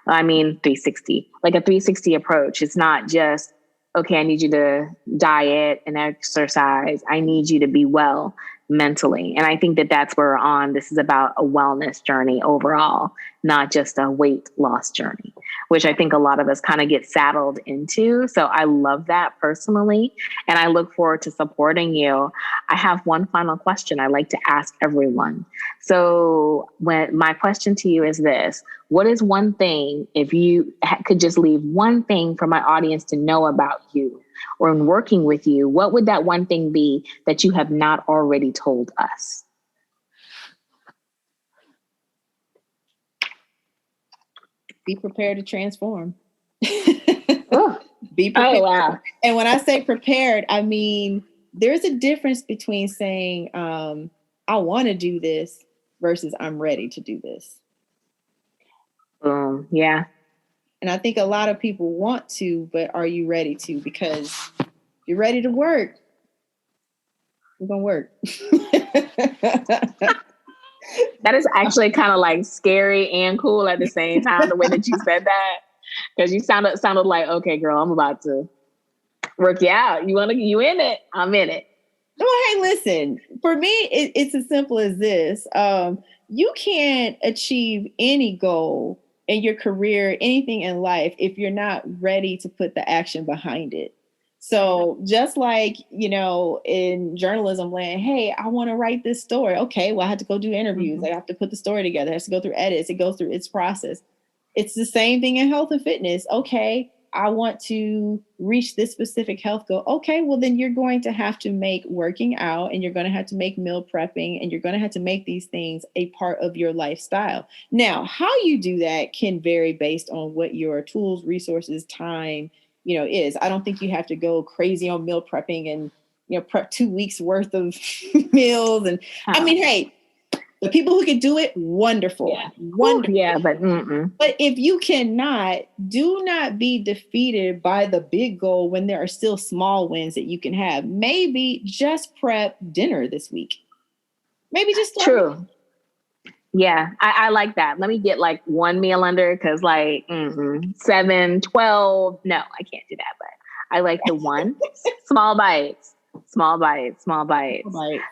like a 360 approach. It's not just, okay, I need you to diet and exercise. I need you to be well mentally. And I think that that's where we're on. This is about a wellness journey overall, not just a weight loss journey, which I think a lot of us kind of get saddled into. So I love that personally. And I look forward to supporting you. I have one final question I like to ask everyone. So my question to you is this: what is one thing, if you could just leave one thing for my audience to know about you or in working with you, what would that one thing be that you have not already told us? Be prepared to transform. Oh. Be prepared. Oh, wow. And when I say prepared, I mean, there's a difference between saying, I want to do this versus I'm ready to do this. Yeah. And I think a lot of people want to, but are you ready to? Because you're ready to work. We're going to work. That is actually kind of like scary and cool at the same time, the way that you said that. Because you sounded like, okay, girl, I'm about to work you out. You in it? I'm in it. Well, hey, listen, for me, it's as simple as this. You can't achieve any goal in your career, anything in life, if you're not ready to put the action behind it. So just like, in journalism land, hey, I want to write this story. Okay, well, I have to go do interviews. I have to put the story together. It has to go through edits. It goes through its process. It's the same thing in health and fitness. Okay, I want to reach this specific health goal. Okay, well, then you're going to have to make working out and you're going to have to make meal prepping and you're going to have to make these things a part of your lifestyle. Now, how you do that can vary based on what your tools, resources, time, is. I don't think you have to go crazy on meal prepping and, prep 2 weeks worth of meals. And I mean, hey, the people who can do it, wonderful. Yeah. Wonderful. Yeah, but But if you cannot, do not be defeated by the big goal when there are still small wins that you can have. Maybe just prep dinner this week. Maybe just start. True. Yeah, I like that. Let me get like one meal under, because 7, 12. No, I can't do that. But I like the one. Small bites.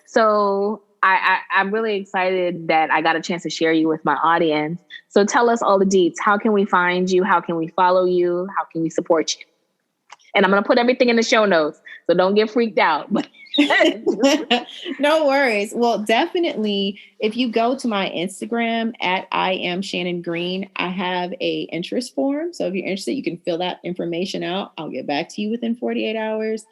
So I'm really excited that I got a chance to share you with my audience. So tell us all the deets. How can we find you? How can we follow you? How can we support you? And I'm going to put everything in the show notes, so don't get freaked out. No worries. Well, definitely, if you go to my Instagram at I am Shannon Green, I have a interest form. So if you're interested, you can fill that information out. I'll get back to you within 48 hours.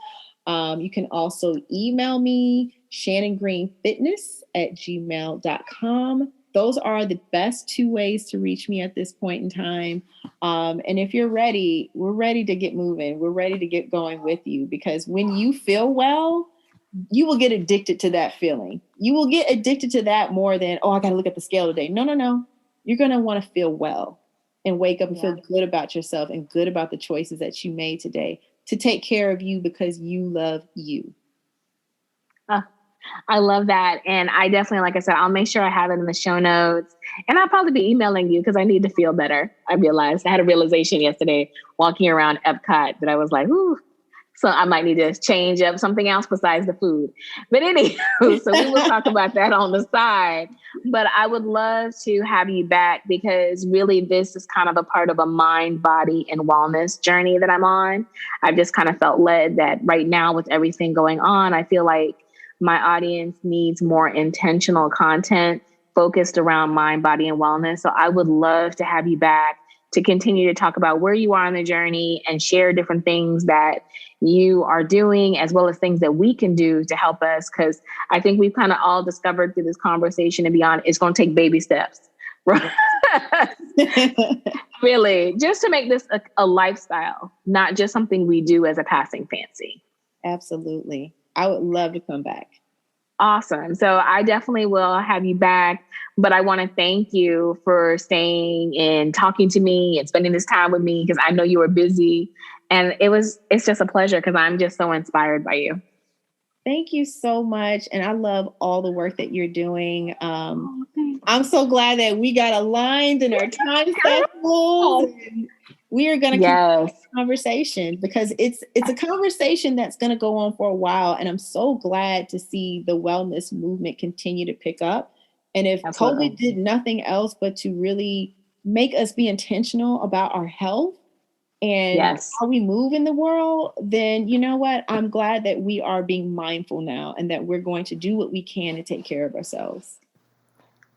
You can also email me shannongreenfitness@gmail.com. Those are the best 2 ways to reach me at this point in time. And if you're ready, we're ready to get moving. We're ready to get going with you, because when you feel well, you will get addicted to that feeling. You will get addicted to that more than, oh, I got to look at the scale today. No. You're going to want to feel well and wake up and feel good about yourself and good about the choices that you made today to take care of you, because you love you. I love that. And I definitely, like I said, I'll make sure I have it in the show notes. And I'll probably be emailing you because I need to feel better. I had a realization yesterday walking around Epcot that I was like, ooh, so I might need to change up something else besides the food. But anyway, so we will talk about that on the side. But I would love to have you back, because really this is kind of a part of a mind, body, and wellness journey that I'm on. I've just kind of felt led that right now with everything going on, I feel like my audience needs more intentional content focused around mind, body, and wellness. So I would love to have you back to continue to talk about where you are on the journey and share different things that you are doing, as well as things that we can do to help us. Because I think we've kind of all discovered through this conversation and beyond, it's going to take baby steps, right? Really, just to make this a lifestyle, not just something we do as a passing fancy. Absolutely. I would love to come back. Awesome. So I definitely will have you back, but I want to thank you for staying and talking to me and spending this time with me, because I know you were busy, and it's just a pleasure because I'm just so inspired by you. Thank you so much. And I love all the work that you're doing. I'm so glad that we got aligned in our time schedules. We are going to keep this conversation, because it's a conversation that's going to go on for a while. And I'm so glad to see the wellness movement continue to pick up. And if COVID did nothing else but to really make us be intentional about our health and how we move in the world, then you know what? I'm glad that we are being mindful now, and that we're going to do what we can to take care of ourselves.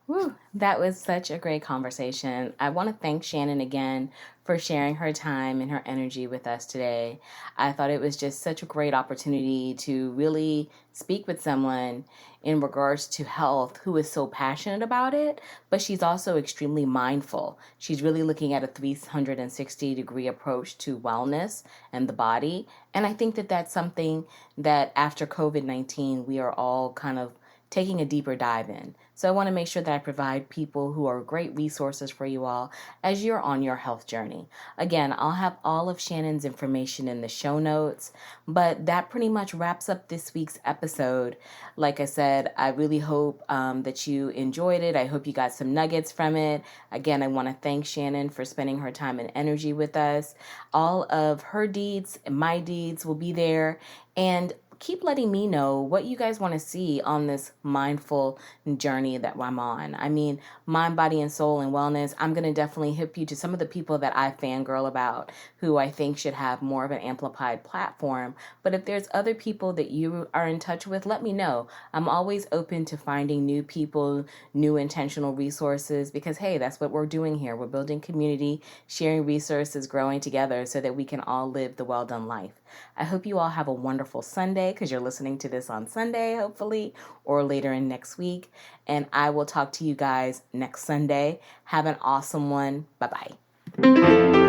Whew, that was such a great conversation. I want to thank Shannon again for sharing her time and her energy with us today. I thought it was just such a great opportunity to really speak with someone in regards to health who is so passionate about it, but she's also extremely mindful. She's really looking at a 360-degree approach to wellness and the body. And I think that that's something that after COVID-19, we are all kind of taking a deeper dive in. So I want to make sure that I provide people who are great resources for you all as you're on your health journey. Again, I'll have all of Shannon's information in the show notes, but that pretty much wraps up this week's episode. Like I said, I really hope that you enjoyed it. I hope you got some nuggets from it. Again, I want to thank Shannon for spending her time and energy with us. All of her deeds and my deeds will be there. And keep letting me know what you guys want to see on this mindful journey that I'm on. I mean, mind, body, and soul and wellness. I'm going to definitely hip you to some of the people that I fangirl about who I think should have more of an amplified platform. But if there's other people that you are in touch with, let me know. I'm always open to finding new people, new intentional resources, because, hey, that's what we're doing here. We're building community, sharing resources, growing together so that we can all live the well-done life. I hope you all have a wonderful Sunday, because you're listening to this on Sunday, hopefully, or later in next week. And I will talk to you guys next Sunday. Have an awesome one. Bye-bye.